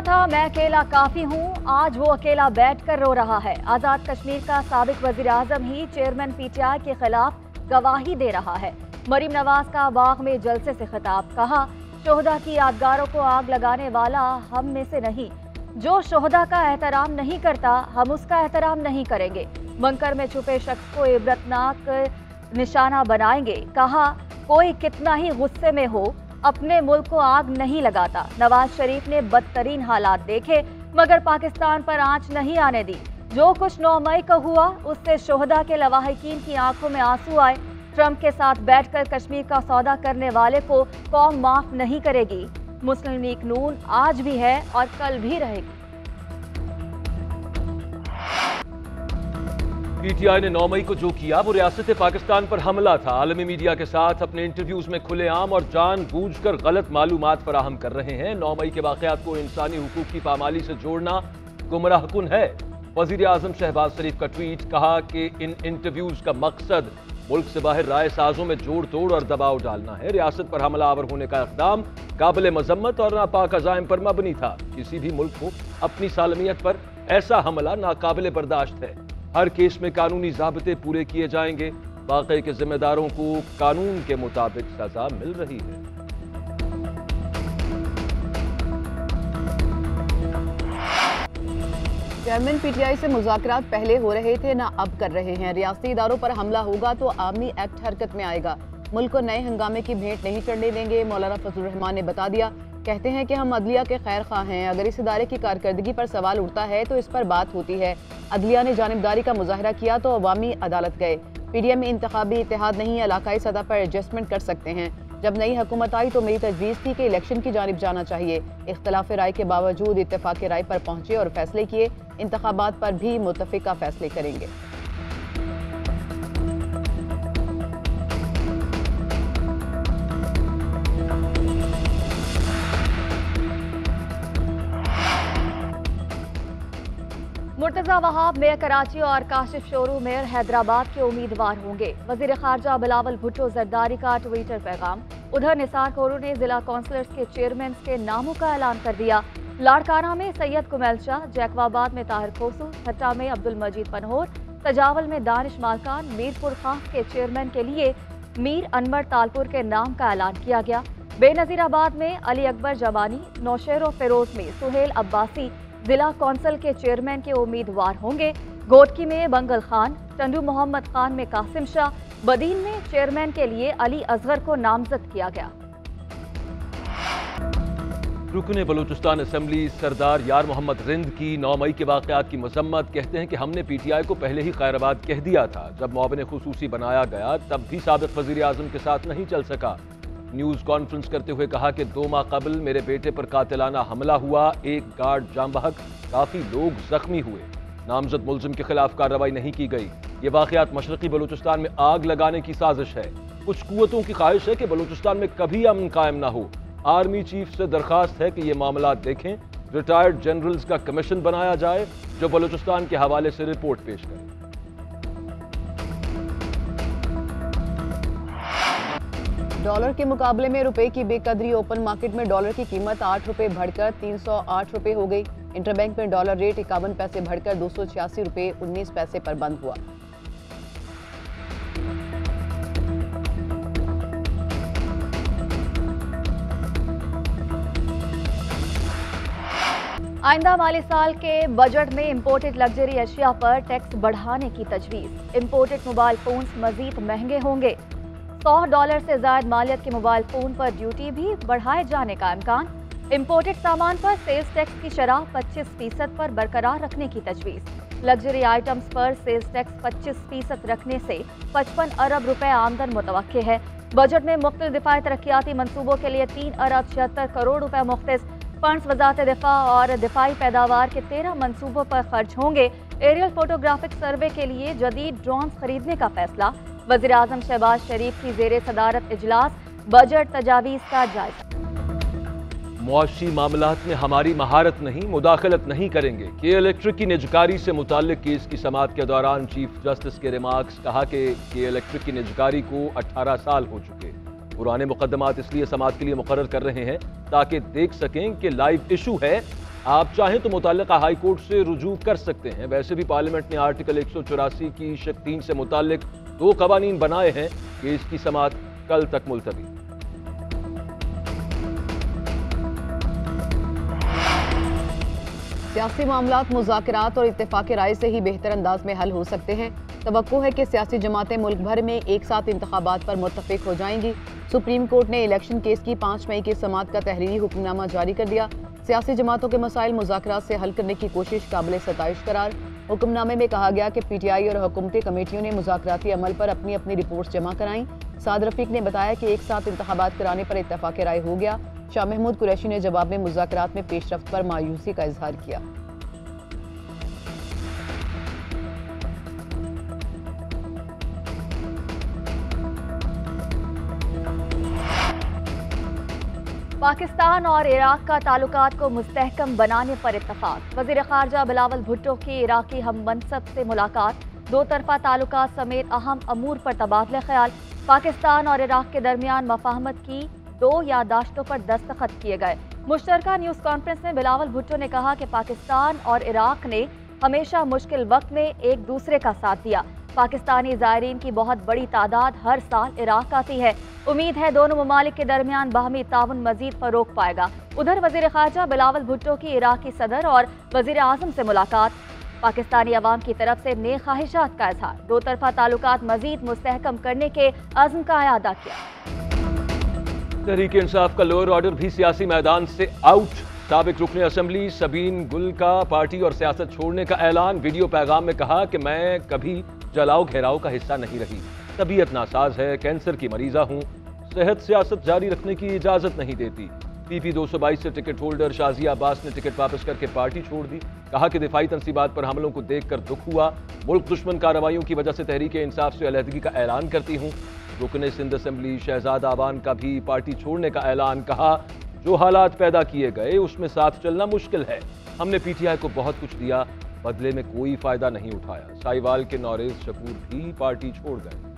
कहता था मैं अकेला काफी हूँ, आज वो अकेला बैठकर रो रहा है। आजाद कश्मीर का साबिक वजीर आजम ही चेयरमैन पीटीआई के खिलाफ गवाही दे रहा है। मरीम नवाज का बाग में जलसे से खिताब, कहा शोहदा की यादगारों को आग लगाने वाला हम में से नहीं, जो शोहदा का एहतराम नहीं करता हम उसका एहतराम नहीं करेंगे। बंकर में छुपे शख्स को इबरतनाक निशाना बनाएंगे। कहा कोई कितना ही गुस्से में हो अपने मुल्क को आग नहीं लगाता। नवाज शरीफ ने बदतरीन हालात देखे मगर पाकिस्तान पर आंच नहीं आने दी। जो कुछ 9 मई को हुआ उससे शोहदा के लवाहिकीन की आंखों में आंसू आए। ट्रंप के साथ बैठकर कश्मीर का सौदा करने वाले को कौम माफ नहीं करेगी। मुस्लिम लीग नून आज भी है और कल भी रहेगी। पीटीआई ने 9 मई को जो किया वो रियासत पाकिस्तान पर हमला था। आलमी मीडिया के साथ अपने इंटरव्यूज में खुलेआम और जानबूझकर गलत मालूमात फराहम कर रहे हैं। 9 मई के वाकयात को इंसानी हुकूक की पामाली से जोड़ना गुमराहकुन है। वजीर आजम शहबाज शरीफ का ट्वीट, कहा कि इन इंटरव्यूज का मकसद मुल्क से बाहर राय साजों में जोड़ तोड़ और दबाव डालना है। रियासत पर हमलावर होने का इक़दाम काबिल मजम्मत और नापाक अज़ाइम पर मबनी था। किसी भी मुल्क को अपनी सालमियत पर ऐसा हमला नाकाबिल बर्दाश्त है। हर केस में कानूनी ज़ाब्ते पूरे किए जाएंगे। वाक़े के जिम्मेदारों को कानून के मुताबिक सजा मिल रही है। चेयरमैन पीटीआई से मुज़ाकरात पहले हो रहे थे ना अब कर रहे हैं। रियासती इदारों पर हमला होगा तो आर्मी एक्ट हरकत में आएगा। मुल्क को नए हंगामे की भेंट नहीं चढ़ने देंगे, मौलाना फजलुर रहमान ने बता दिया। कहते हैं कि हम अदलिया के खैर खा हैं, अगर इस इदारे की कारकर्दगी पर सवाल उठता है तो इस पर बात होती है। अदलिया ने जानिबदारी का मुजाहरा किया तो अवामी अदालत गए। पीडीएम में इंतखाबी इत्तेहाद नहीं, इलाकाई सतह पर एडजस्टमेंट कर सकते हैं। जब नई हुकूमत आई तो मेरी तजवीज़ थी कि इलेक्शन की जानिब जाना चाहिए। इख्तलाफ राय के बावजूद इत्तेफाक राय पर पहुंचे और फैसले किए। इंतखाबात पर भी मुत्तफिका फैसले करेंगे। मुर्तजा वहाब मेयर कराची और काशिफ शोरू मेयर हैदराबाद के उम्मीदवार होंगे। वजीर खारजा बिलावल भुट्टो जरदारी का ट्विटर पैगाम। उधर निसार खोरू ने जिला काउंसलर्स के चेयरमैन के नामों का ऐलान कर दिया। लाड़काना में सैयद कुमैल शाह, जैकवाबाद में ताहिर खोसू, ठट्टा में अब्दुल मजीद पनहोर, तजावल में दानिश मालकान, मीरपुर खास के चेयरमैन के लिए मीर अनवर तालपुर के नाम का ऐलान किया गया। बेनजीराबाद में अली अकबर जमानी, नौशेरो फिरोज में सुहेल अब्बासी जिला कौंसल के चेयरमैन के उम्मीदवार होंगे। गोटकी में बंगल खान, टंडू मोहम्मद खान में कासिम शाह, बदीन में चेयरमैन के लिए अली असगर को नामजद किया गया। रुकने बलूचिस्तान असेंबली सरदार यार मोहम्मद रिंद की 9 मई के वाकयात की मजम्मत। कहते हैं कि हमने पीटीआई को पहले ही खैराबाद कह दिया था। जब मुआविन खुसूसी बनाया गया तब भी साबिक वजीर आजम के साथ नहीं चल सका। न्यूज़ कॉन्फ्रेंस करते हुए कहा कि 2 माह कबल मेरे बेटे पर कातिलाना हमला हुआ, एक गार्ड जाम बहक, काफ़ी लोग जख्मी हुए। नामजद मुलजिम के खिलाफ कार्रवाई नहीं की गई। ये वाकयात मशरकी बलूचिस्तान में आग लगाने की साजिश है। कुछ कुव्वतों की ख्वाहिश है कि बलूचिस्तान में कभी अमन कायम ना हो। आर्मी चीफ से दरखास्त है कि ये मामला देखें। रिटायर्ड जनरल्स का कमीशन बनाया जाए जो बलूचिस्तान के हवाले से रिपोर्ट पेश करे। डॉलर के मुकाबले में रुपए की बेकदरी। ओपन मार्केट में डॉलर की कीमत 8 रुपए बढ़कर 308 रुपए हो गई। इंटरबैंक में डॉलर रेट 51 पैसे बढ़कर 286 रुपए 19 पैसे पर बंद हुआ। आइंदा माली साल के बजट में इंपोर्टेड लग्जरी अशिया पर टैक्स बढ़ाने की तजवीज। इंपोर्टेड मोबाइल फोन्स मजीद महंगे होंगे। $100 से ज्यादा मालियत के मोबाइल फोन पर ड्यूटी भी बढ़ाए जाने का इम्कान। इंपोर्टेड सामान पर सेल्स टैक्स की शरह 25% पर बरकरार रखने की तजवीज। लग्जरी आइटम्स पर सेल्स टैक्स 25% रखने से 55 अरब रुपए आमदन मुतवक्के है। बजट में मुख्तलिफ दिफाई तरक्याती मंसूबों के लिए 3 अरब 76 करोड़ रुपए मुख्तस फंड्स वजारत दिफा और दिफाई पैदावार के 13 मंसूबों पर खर्च होंगे। एरियल फोटोग्राफिक सर्वे के लिए जदीद ड्रोन खरीदने का फैसला। वज़ीर आज़म शहबाज शरीफ की ज़ेरे सदारत इजलास, बजट तजावीज़ का जायजा। मुआशी मामलात में हमारी महारत नहीं, मुदाखलत नहीं करेंगे। के इलेक्ट्रिक की निजकारी से मुताल्लिक केस की समाअत के दौरान चीफ जस्टिस के रिमार्क्स। कहा कि के इलेक्ट्रिक की निजकारी को 18 साल हो चुके। पुराने मुकदमात इसलिए समाअत के लिए मुकर्रर कर रहे हैं ताकि देख सकें कि लाइव इशू है आप चाहें तो मुतल्लिका हाई कोर्ट से रुजू कर सकते हैं। वैसे भी पार्लियामेंट ने आर्टिकल 184 की शक 3 से मुताल्लिक 2 कवानीन बनाए हैं कि इसकी समाअत कल तक मुलतवी। सियासी मामलात मुज़ाकरात और इत्तेफाक राय से ही बेहतर अंदाज में हल हो सकते हैं। तवक्को है कि सियासी जमातें मुल्क भर में एक साथ इंतखाबात पर मुत्तफिक हो जाएंगी। सुप्रीम कोर्ट ने इलेक्शन केस की 5 मई की समाअत का तहरीरी हुक्मनामा जारी कर दिया। सियासी जमातों के मसाइल मुज़ाकरात से हल करने की कोशिश काबिल सताइश करार। हुक्मनामे में कहा गया कि PTI और हुकूमती कमेटियों ने मुज़ाकराती अमल पर अपनी अपनी रिपोर्ट्स जमा कराईं। साद रफीक ने बताया कि एक साथ इंतखाबात कराने पर इत्तफाक राय हो गया। शाह महमूद कुरैशी ने जवाब में मुज़ाकरात में पेशरफ्त पर मायूसी का इजहार किया। पाकिस्तान और इराक का ताल्लुकात को मुस्तहकम बनाने पर इत्तफाक। वज़ीर ख़ारजा बिलावल भुट्टो की इराकी हम मनसब से मुलाकात। 2 तरफ़ा ताल्लुकात समेत अहम अमूर पर तबादला ख्याल। पाकिस्तान और इराक के दरमियान मफाहमत की 2 यादाश्तों पर दस्तखत किए गए। मुश्तरका न्यूज़ कॉन्फ्रेंस में बिलावल भुट्टो ने कहा कि पाकिस्तान और इराक ने हमेशा मुश्किल वक्त में एक दूसरे का साथ दिया। पाकिस्तानी ज़ायरीन की बहुत बड़ी तादाद हर साल इराक आती है। उम्मीद है दोनों ममालिक के दरमियान बाहमी ताउन मजीद फरोग पाएगा। उधर वज़ीर ख़ारजा बिलावल भुट्टो की इराकी सदर और वज़ीर आज़म से मुलाकात। पाकिस्तानी अवाम की तरफ से नेक ख्वाहिशात का इजहार। 2 तरफ़ा ताल्लुकात मजीद मुस्तहकम करने के अज़्म का अदा किया। तहरीक इंसाफ का लोअर ऑर्डर भी सियासी मैदान से आउट। साबिक रुकन असम्बली सबीन गुल का पार्टी और सियासत छोड़ने का ऐलान। वीडियो पैगाम में कहा कि मैं कभी जलाओ घेराव का हिस्सा नहीं रही, तबीयत नासाज है, कैंसर की मरीजा हूँ, सेहत सियासत जारी रखने की इजाजत नहीं देती। PP 222 से टिकट होल्डर शाजिया अब्बास ने टिकट वापस करके पार्टी छोड़ दी। कहा कि दिफाई तंसीबात पर हमलों को देखकर दुख हुआ। मुल्क दुश्मन कार्रवाइयों की वजह से तहरीक इंसाफ से अलहदगी का ऐलान करती हूँ। रुकन सिंध असम्बली शहजाद आवान का भी पार्टी छोड़ने का ऐलान। कहा जो हालात पैदा किए गए उसमें साथ चलना मुश्किल है। हमने PTI को बहुत कुछ दिया, बदले में कोई फायदा नहीं उठाया। साहिवाल के नौरेज शकूर भी पार्टी छोड़ गए।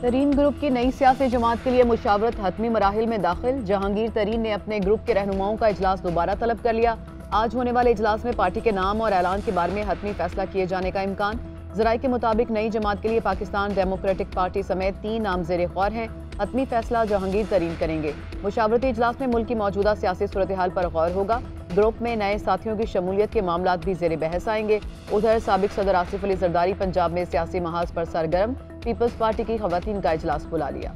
तरीन ग्रुप की नई सियासी जमात के लिए मुशावरत हतमी मराहिल में दाखिल। जहांगीर तरीन ने अपने ग्रुप के रहनुमाओं का इजलास दोबारा तलब कर लिया। आज होने वाले इजलास में पार्टी के नाम और ऐलान के बारे में हतमी फैसला किए जाने का इम्कान। ज़राए के मुताबिक नई जमात के लिए पाकिस्तान डेमोक्रेटिक पार्टी समेत 3 नामज़ेर ख्वार हैं। हतमी फैसला जहांगीर तरीन करेंगे। मुशावरती इजलास में मुल्क की मौजूदा सियासी सूरत हाल पर गौर होगा। ग्रुप में नए साथियों की शमूलियत के मामलात भी ज़ेर बहस आएंगे। उधर साबिक सदर आसिफ अली जरदारी पंजाब में सियासी महाज पर सरगर्म। पीपल्स पार्टी की खवातीन का इजलास बुला लिया।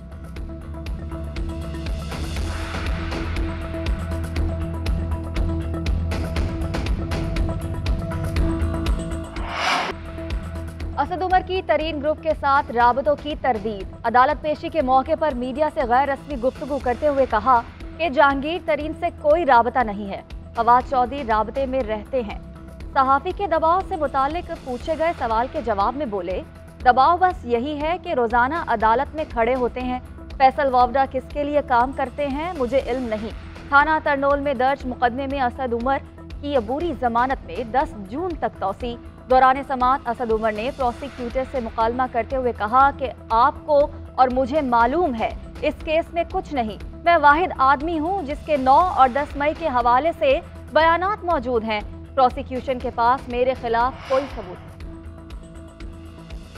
असद उमर की तरीन ग्रुप के साथ राबतों की तरदीद। अदालत पेशी के मौके पर मीडिया से गैर रस्मी गुफ्तगू करते हुए कहा कि जहांगीर तरीन से कोई राबता नहीं है। फवाद चौधरी राबते में रहते हैं। सहाफ़ी के दबाव से मुतालिक पूछे गए सवाल के जवाब में बोले, दबाव बस यही है कि रोजाना अदालत में खड़े होते हैं। फैसल वावडा किसके लिए काम करते हैं मुझे इल्म नहीं। थाना तरनोल में दर्ज मुकदमे में असद उमर की अबूरी जमानत में 10 जून तक तौसी। दौरान समाअत असद उमर ने प्रोसिक्यूटर से मुकालमा करते हुए कहा कि आपको और मुझे मालूम है इस केस में कुछ नहीं। मैं वाहिद आदमी हूं जिसके 9 और 10 मई के हवाले से बयानात मौजूद हैं। प्रोसिक्यूशन के पास मेरे खिलाफ कोई सबूत नहीं।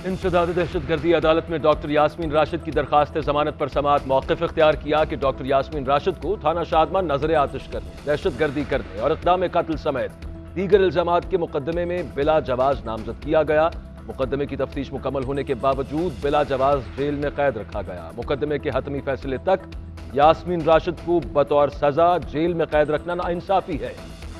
इंसदाद दहशतगर्दी अदालत में डॉक्टर यास्मीन राशिद की दरखास्त जमानत पर समाअत मौक़िफ़ इख्तियार किया कि डॉक्टर यास्मीन राशिद को थाना शादमान नजर आतिश करने, दहशतगर्दी करने और इक़दाम कत्ल समेत दीगर इल्जामात के मुकदमे में बिला जवाज नामजद किया गया। मुकदमे की तफ्तीश मुकम्मल होने के बावजूद बिला जवाज जेल में कैद रखा गया। मुकदमे के हतमी फैसले तक यास्मीन राशिद को बतौर सजा जेल में कैद रखना नाइंसाफी है।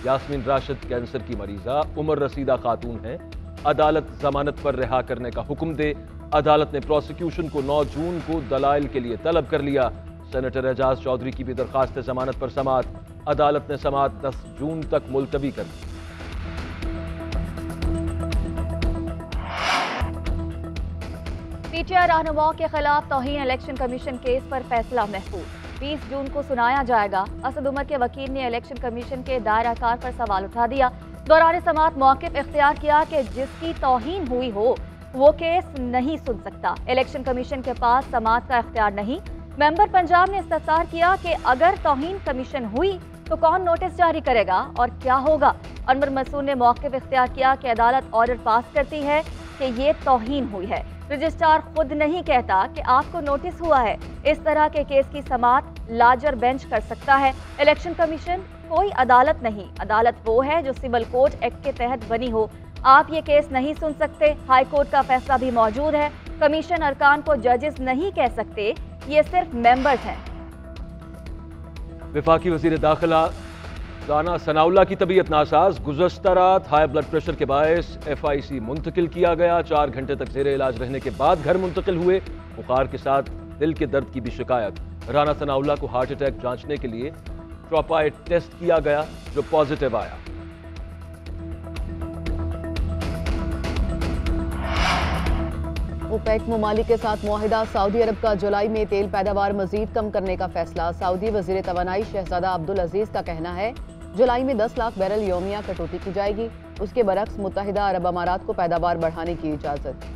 यास्मीन राशिद कैंसर की मरीजा उम्र रसीदा खातून है। अदालत जमानत पर रिहा करने का हुक्म दे। अदालत ने प्रोसिक्यूशन को 9 जून को दलाइल के लिए तलब कर लिया। सेनेटर एजाज चौधरी की भी दरखास्त जमानत पर समाअत। अदालत ने समाअत 10 जून तक मुलतवी कर दी। PTI रहनुमाओं के खिलाफ तौहीन इलेक्शन कमीशन केस पर फैसला महफूज। 20 जून को सुनाया जाएगा। असद उमर के वकील ने इलेक्शन कमीशन के दायराकार पर सवाल उठा दिया। दौरान समाअत मौक़िफ़ इख्तियार किया कि जिसकी तौहीन हुई हो वो केस नहीं सुन सकता। इलेक्शन कमीशन के पास समाअत का इख्तियार नहीं। मेंबर पंजाब ने इस्तफसार किया कि अगर तौहीन कमीशन हुई तो कौन नोटिस जारी करेगा और क्या होगा। अनवर मसूद ने मौक़िफ़ इख्तियार किया कि अदालत ऑर्डर पास करती है कि ये तौहीन हुई है। रजिस्ट्रार खुद नहीं कहता कि आपको नोटिस हुआ है। इस तरह के केस की समाअत लार्जर बेंच कर सकता है। इलेक्शन कमीशन कोई अदालत नहीं, अदालत वो है जो सिविल कोड एक्ट के तहत बनी हो। आप ये केस नहीं सुन सकते। हाई कोर्ट का फैसला भी मौजूद है। कमीशन अरकान को जजेस नहीं कह सकते, ये सिर्फ मेंबर्स हैं। वफाकी वज़ीर दाखिला राना सनाउल्लाह की तबीयत नासाज। गुज़श्ता रात हाई ब्लड प्रेशर के बायस FIC मुंतकिल किया गया। 4 घंटे तक ज़ेरे इलाज रहने के बाद घर मुंतकिल हुए। बुखार के साथ दिल के दर्द की भी शिकायत। राना सनाउल्लाह को हार्ट अटैक जांचने के लिए ट्रोपाइड टेस्ट किया गया जो पॉजिटिव आया। ओपेक ममालिक के साथ मुआहिदा। सऊदी अरब का जुलाई में तेल पैदावार मजीद कम करने का फैसला। सऊदी वजीर तवानाई शहजादा अब्दुल अजीज का कहना है जुलाई में 10 लाख बैरल यौमिया कटौती की जाएगी। उसके बरक्स मुत्तहिदा अरब अमारात को पैदावार बढ़ाने की इजाज़त।